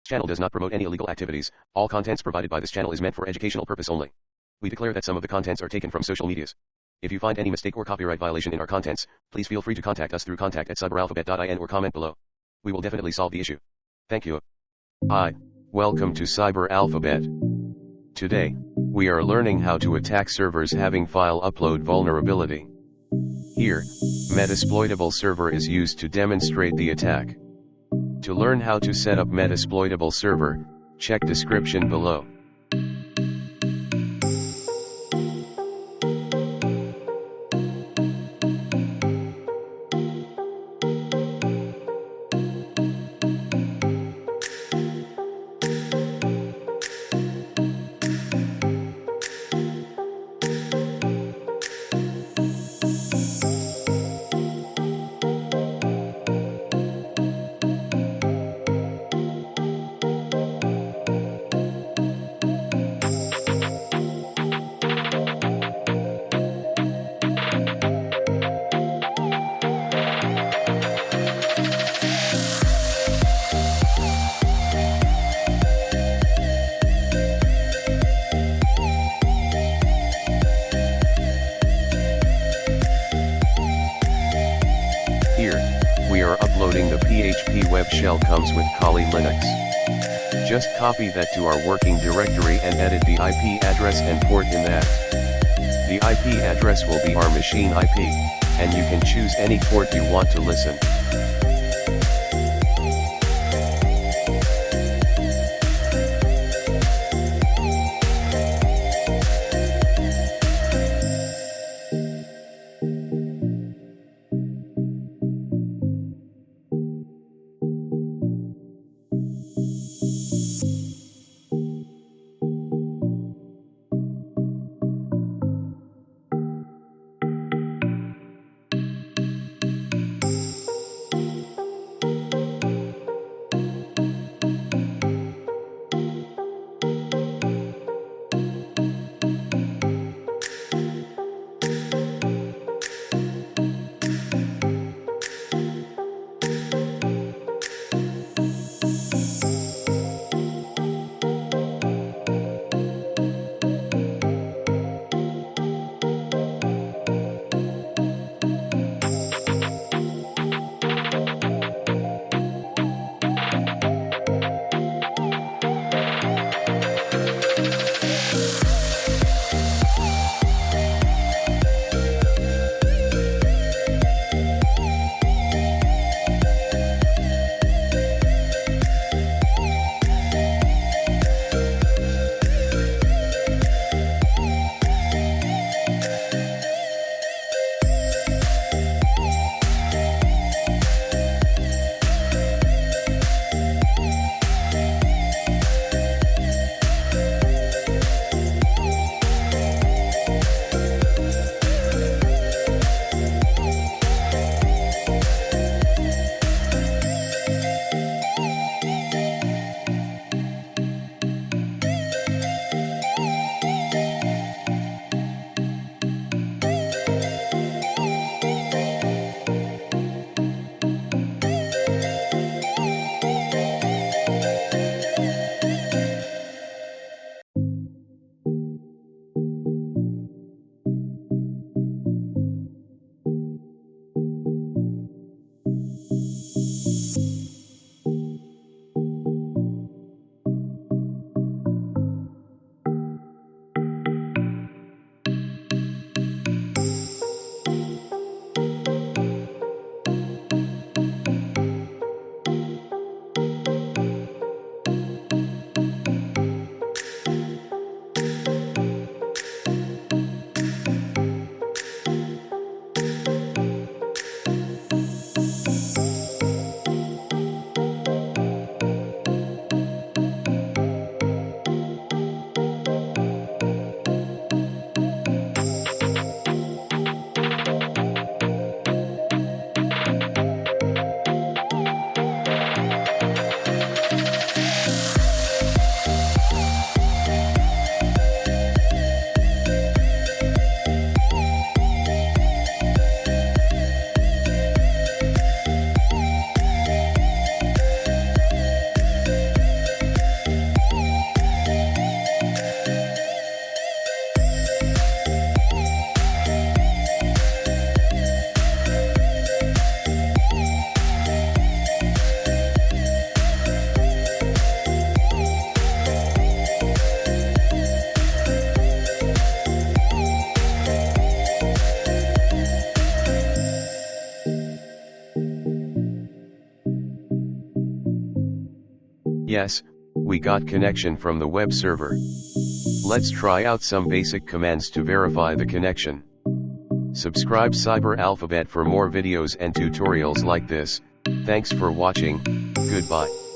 channel does not promote any illegal activities. All contents provided by this channel is meant for educational purpose only. We declare that some of the contents are taken from social medias. If you find any mistake or copyright violation in our contents, please feel free to contact us through contact@cyberalphabet.in or comment below. We will definitely solve the issue. Thank you. Hi. Welcome to Cyber Alphabet. Today, we are learning how to attack servers having file upload vulnerability. Here, Metasploitable server is used to demonstrate the attack. To learn how to set up Metasploitable server, check description below. Here, we are uploading the PHP web shell comes with Kali Linux. Just copy that to our working directory and edit the IP address and port in that. The IP address will be our machine IP, and you can choose any port you want to listen. Yes, we got connection from the web server. Let's try out some basic commands to verify the connection. Subscribe Cyber Alphabet for more videos and tutorials like this. Thanks for watching. Goodbye.